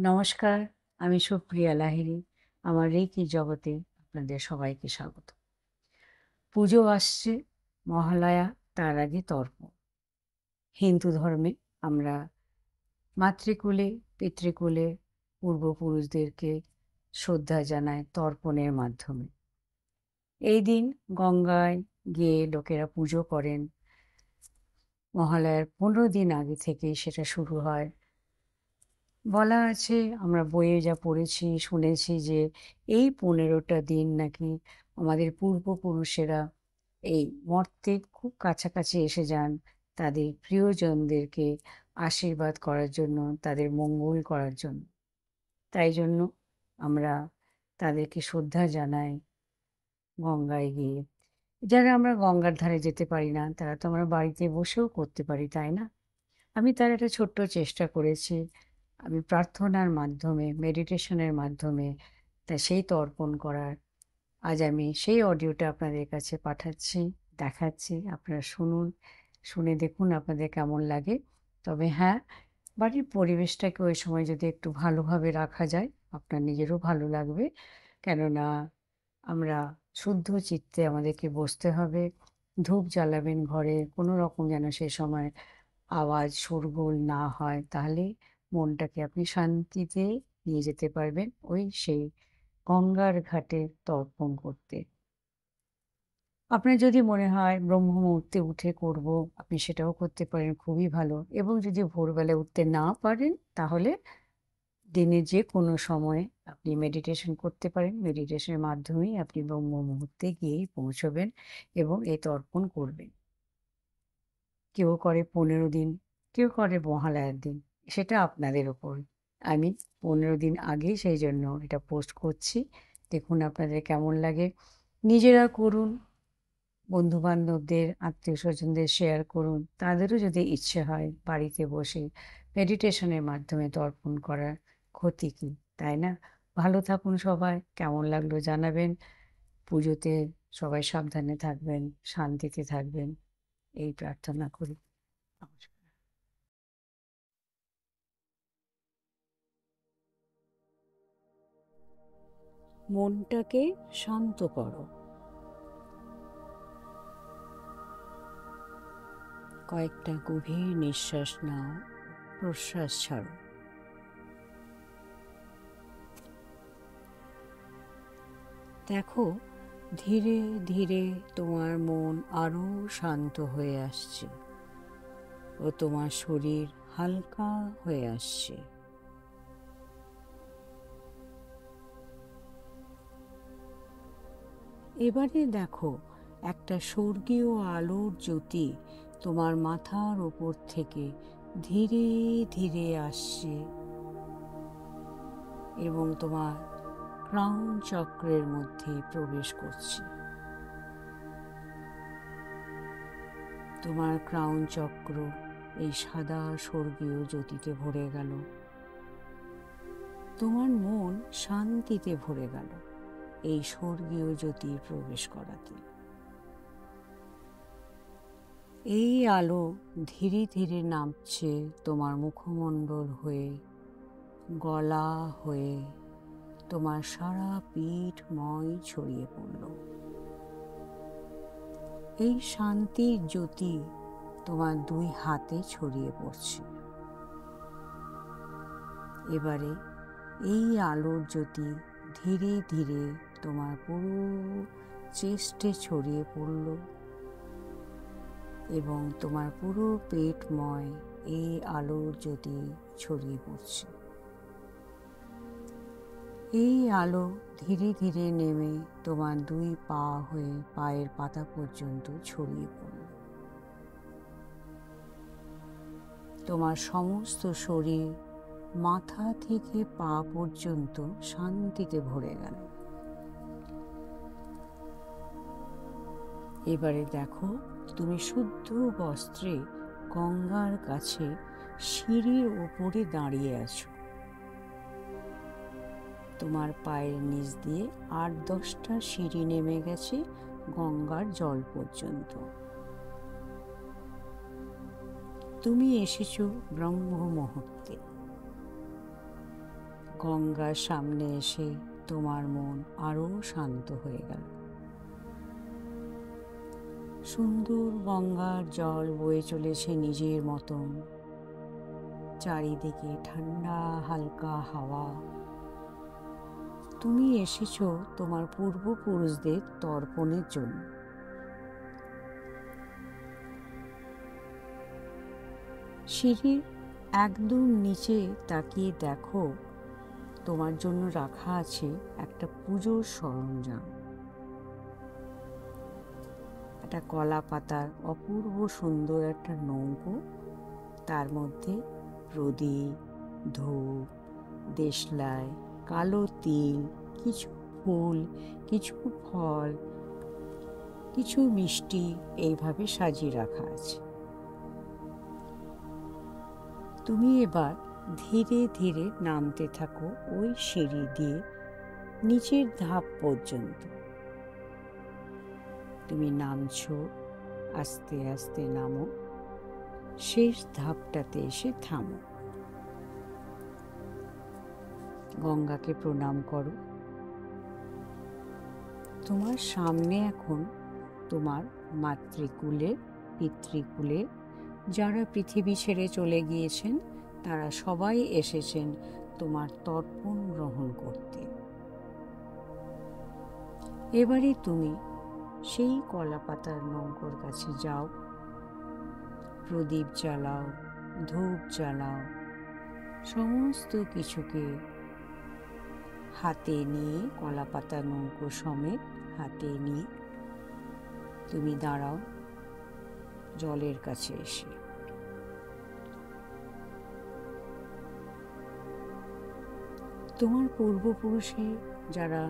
নমস্কার, আমি সুপ্রিয়া লাহিড়ী। আমার রেকি জগতে আপনাদের সবাইকে স্বাগত। পুজো আসছে, মহালয়া, তার আগে তর্পণ। হিন্দু ধর্মে আমরা মাতৃকুলে, পিতৃকুলে পূর্বপুরুষদেরকে শ্রদ্ধা জানাই তর্পণের মাধ্যমে। এই দিন গঙ্গায় গিয়ে লোকেরা পুজো করেন। মহালয়ার 15 দিন আগে থেকেই সেটা শুরু হয়। বলা আছে, আমরা বইয়ে যা পড়েছি শুনেছি যে এই 15টা দিন নাকি আমাদের পূর্বপুরুষেরা এই মর্তে খুব কাছাকাছি এসে যান তাদের প্রিয়জনদেরকে আশীর্বাদ করার জন্য, তাদের মঙ্গল করার জন্য। তাই জন্য আমরা তাদেরকে শ্রদ্ধা জানাই গঙ্গায় গিয়ে। যারা আমরা গঙ্গার ধারে যেতে পারি না তারা তো আমরা বাড়িতে বসেও করতে পারি, তাই না? আমি তার একটা ছোট্ট চেষ্টা করেছি। আমি প্রার্থনার মাধ্যমে, মেডিটেশনের মাধ্যমে তা সেই তর্পণ করার। আজ আমি সেই অডিওটা আপনাদের কাছে পাঠাচ্ছি, দেখাচ্ছি। আপনারা শুনুন, শুনে দেখুন আপনাদের কেমন লাগে। তবে হ্যাঁ, বাড়ির পরিবেশটাকে ওই সময় যদি একটু ভালোভাবে রাখা যায়, আপনার নিজেরও ভালো লাগবে। কেননা আমরা শুদ্ধ চিত্তে আমাদেরকে বসতে হবে। ধূপ জ্বালাবেন ঘরে, কোনো রকম যেন সে সময় আওয়াজ শোরগোল না হয়, তাহলে মনটাকে আপনি শান্তিতে নিয়ে যেতে পারবেন ওই সেই গঙ্গার ঘাটে তর্পণ করতে। আপনার যদি মনে হয় ব্রহ্ম মুহূর্তে উঠে করব, আপনি সেটাও করতে পারেন, খুবই ভালো। এবং যদি ভোরবেলা উঠতে না পারেন তাহলে দিনে যে কোনো সময়ে আপনি মেডিটেশন করতে পারেন। মেডিটেশনের মাধ্যমেই আপনি ব্রহ্ম মুহূর্তে গিয়েই পৌঁছবেন এবং এই তর্পণ করবেন। কেউ করে 15 দিন, কেউ করে মহালয়ার দিন, সেটা আপনাদের ওপর। আমি 15 দিন আগেই সেই জন্য এটা পোস্ট করছি। দেখুন আপনাদের কেমন লাগে। নিজেরা করুন, বন্ধুবান্ধবদের, আত্মীয় স্বজনদের শেয়ার করুন। তাদেরও যদি ইচ্ছে হয় বাড়িতে বসে মেডিটেশনের মাধ্যমে তর্পণ করার, ক্ষতি কী, তাই না? ভালো থাকুন সবাই, কেমন লাগলো জানাবেন। পুজোতে সবাই সাবধানে থাকবেন, শান্তিতে থাকবেন, এই প্রার্থনা করি। নমস্কার। মনটাকে শান্ত করো। কয়েকটা গভীর নিঃশ্বাস নাও, প্রশ্বাস ছাড়ো। দেখো, ধীরে ধীরে তোমার মন আরো শান্ত হয়ে আসছে ও তোমার শরীর হালকা হয়ে আসছে। এবারে দেখো, একটা স্বর্গীয় আলোর জ্যোতি তোমার মাথার ওপর থেকে ধীরে ধীরে আসছে এবং তোমার ক্রাউন চক্রের মধ্যে প্রবেশ করছে। তোমার ক্রাউন চক্র এই সাদা স্বর্গীয় জ্যোতিতে ভরে গেল। তোমার মন শান্তিতে ভরে গেল এই স্বর্গীয় জ্যোতির প্রবেশ করাতে। এই আলো ধীরে ধীরে নামছে তোমার মুখমণ্ডল হয়ে, গলা হয়ে, তোমার সারা পিঠময় ছড়িয়ে পড়ল। এই শান্তির জ্যোতি তোমার 2 হাতে ছড়িয়ে পড়ছে। এবারে এই আলোর জ্যোতি ধীরে ধীরে তোমার পুরো চেস্টে ছড়িয়ে পড়ল এবং তোমার পুরো পেটময় এই আলোর জ্যোতি ছড়িয়ে পড়ছে। এই আলো ধীরে ধীরে নেমে তোমার 2 পা হয়ে পায়ের পাতা পর্যন্ত ছড়িয়ে পড়ল। তোমার সমস্ত শরীর মাথা থেকে পা পর্যন্ত শান্তিতে ভরে গেল। এবারে দেখো, তুমি শুদ্ধ বস্ত্রে গঙ্গার কাছে সিঁড়ির ওপরে দাঁড়িয়ে আছো। তোমার পায়ের নিচ দিয়ে 8-10টা সিঁড়ি নেমে গেছে গঙ্গার জল পর্যন্ত। তুমি এসেছো ব্রহ্ম মুহূর্তে। গঙ্গার সামনে এসে তোমার মন আরো শান্ত হয়ে গেল। সুন্দর গঙ্গার জল বয়ে চলেছে নিজের মতন, চারিদিকে ঠান্ডা হালকা হাওয়া। তুমি এসেছো তোমার পূর্বপুরুষদের তর্পণের জন্য। সিঁড়ির একদম নিচে তাকিয়ে দেখো, তোমার জন্য রাখা আছে একটা পুজোর সরঞ্জাম। একটা কলা পাতার অপূর্ব সুন্দর একটা নৌকো, তার মধ্যে প্রদীপ, ধূপ, দেশলাই, কালো তিল, কিছু ফুল, কিছু ফল, কিছু মিষ্টি এইভাবে সাজিয়ে রাখা আছে। তুমি এবার ধীরে ধীরে নামতে থাকো ওই সিঁড়ি দিয়ে নিচের ধাপ পর্যন্ত। তুমি নামছো, আস্তে আস্তে নামো, শেষ ধাপটাতে এসে থামো। গঙ্গাকে প্রণাম করো। তোমার সামনে এখন তোমার মাতৃকুলে, পিতৃকুলে যারা পৃথিবী ছেড়ে চলে গিয়েছেন, তারা সবাই এসেছেন তোমার তর্পণ গ্রহণ করতে। এবারে তুমি সেই কলা পাতার নৌকোর কাছে যাও, প্রদীপ জ্বালাও, ধূপ জ্বালাও, সমস্ত কিছুকে হাতে নিয়ে, কলা পাতা নৌকো সমেত হাতে নিয়ে তুমি দাঁড়াও জলের কাছে এসে। তোমার পূর্বপুরুষে যারা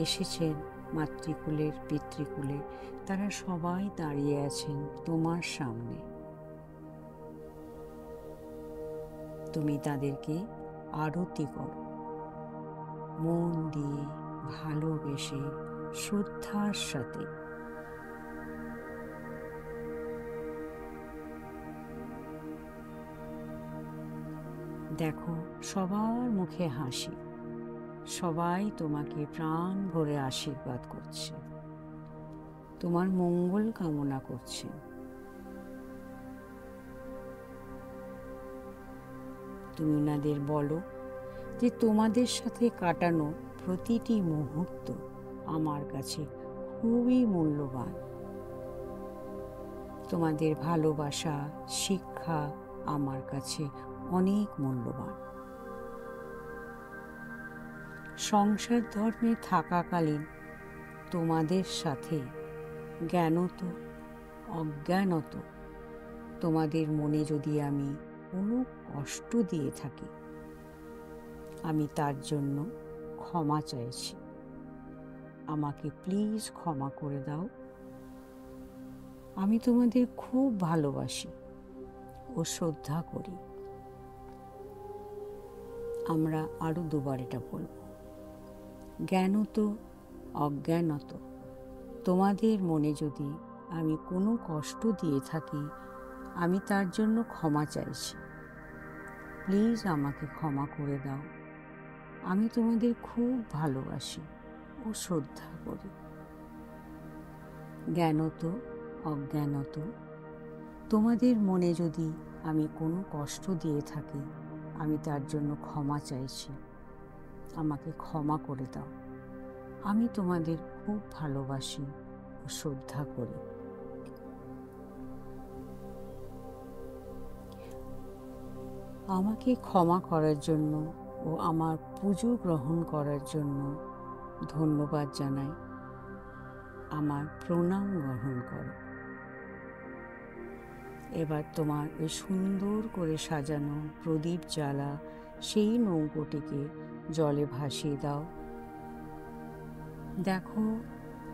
এসেছেন মাতৃকুলের, পিতৃকুলে, তারা সবাই দাঁড়িয়ে আছেন তোমার সামনে। তুমি তাদেরকে আরতি করো, মন দিয়ে, ভালোবেসে, শ্রদ্ধার সাথে। দেখো সবার মুখে হাসি, সবাই তোমাকে প্রাণ ভরে আশীর্বাদ করছে, তোমার মঙ্গল কামনা করছে। তুমি ওনাদের বলো যে তোমাদের সাথে কাটানো প্রতিটি মুহূর্ত আমার কাছে খুবই মূল্যবান। তোমাদের ভালোবাসা, শিক্ষা আমার কাছে অনেক মূল্যবান। সংসার ধর্মে থাকাকালীন তোমাদের সাথে জ্ঞানত অজ্ঞানত তোমাদের মনে যদি আমি কোনো কষ্ট দিয়ে থাকি, আমি তার জন্য ক্ষমা চাইছি। আমাকে প্লিজ ক্ষমা করে দাও। আমি তোমাদের খুব ভালোবাসি ও শ্রদ্ধা করি। আমরা আরো দুবার এটা বলব। জ্ঞানত অজ্ঞানত তোমাদের মনে যদি আমি কোনো কষ্ট দিয়ে থাকি, আমি তার জন্য ক্ষমা চাইছি। প্লিজ আমাকে ক্ষমা করে দাও। আমি তোমাদের খুব ভালোবাসি ও শ্রদ্ধা করি। জ্ঞানত অজ্ঞানত তোমাদের মনে যদি আমি কোনো কষ্ট দিয়ে থাকি, আমি তার জন্য ক্ষমা চাইছি। আমাকে ক্ষমা করে দাও। আমি তোমাদের খুব ভালোবাসি ও শ্রদ্ধা করি। আমাকে ক্ষমা করার জন্য ও আমার পুজো গ্রহণ করার জন্য ধন্যবাদ জানাই। আমার প্রণাম গ্রহণ করো। এবার তোমার ওই সুন্দর করে সাজানো প্রদীপ জ্বালা সেই নৌকোটিকে জলে ভাসিয়ে দাও। দেখো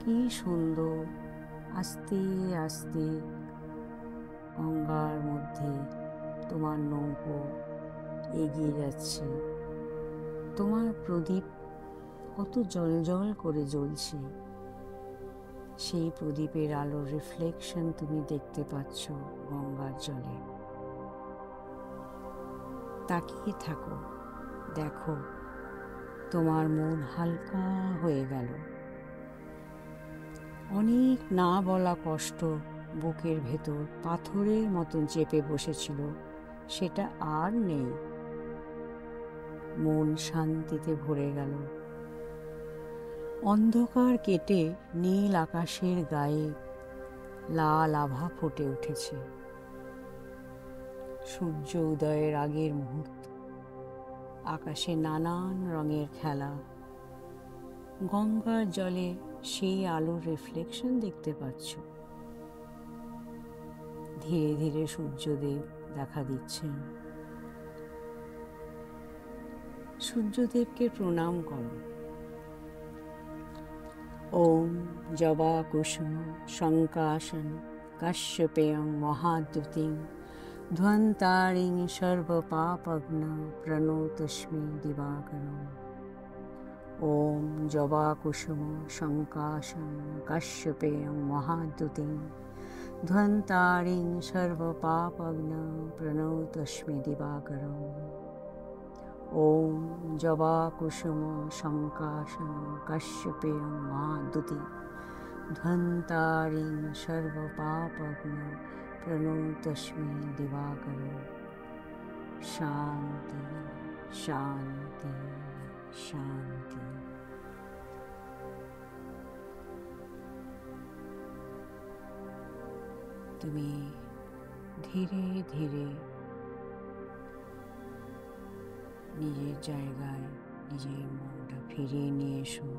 কি সুন্দর আস্তে আস্তে গঙ্গার মধ্যে তোমার নৌকো এগিয়ে যাচ্ছে। তোমার প্রদীপ কত জ্বলজ্বল করে জ্বলছে, সেই প্রদীপের আলোর রিফ্লেকশন তুমি দেখতে পাচ্ছ গঙ্গার জলে। তাকিয়ে থাকো, দেখো তোমার মন হালকা হয়ে গেল। অনেক না বলা কষ্ট বুকের ভেতর পাথরের মতন চেপে বসেছিল, সেটা আর নেই। মন শান্তিতে ভরে গেল। অন্ধকার কেটে নীল আকাশের গায়ে লাল আভা ফুটে উঠেছে। সূর্য উদয়ের আগের মুহূর্ত। আকাশে নানান রঙের খেলা। গঙ্গার জলে সেই আলোর রিফ্লেকশন দেখতে পাচ্ছ। ধীরে ধীরে সূর্যদেব দেখা দিচ্ছেন। সূর্যদেবকে প্রণাম করো। ওম জবা কুসুম শঙ্কাশন কাশ্যপেয়ং মহাদ্যুতিং ধ্বন্তারিং সর্বপাপঘ্ন প্রণতস্মি দিবাকরম। ওম জবা কুসুম শঙ্কাশন কাশ্যপেয়ং মহাদ্যুতিং ধ্বন্তারিং সর্বপাপঘ্ন প্রণতস্মি দিবাকরম। ওম জবা কুসুম শঙ্কাশন কাশ্যপেয়ং মহাদ্যুতিং ধ্বন্তারিং সর্বপাপঘ্ন প্রণতস্মি দিবাকরম। শান্তি শান্তি শান্তি। তুমি ধীরে ধীরে নিজের জায়গায় নিজের মনটা ফিরিয়ে নিয়ে এসো।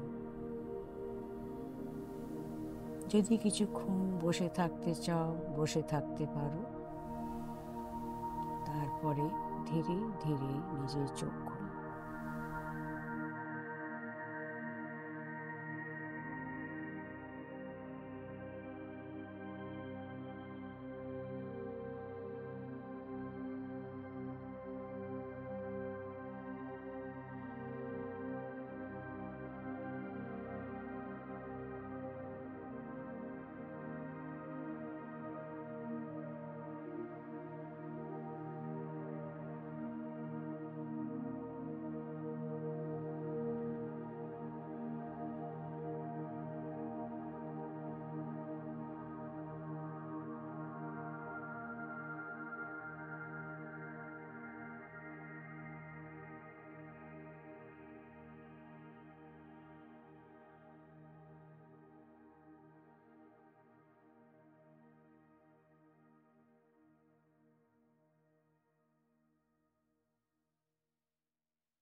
যদি কিছুক্ষণ বসে থাকতে চাও বসে থাকতে পারো। তারপরে ধীরে ধীরে নিজের চোখ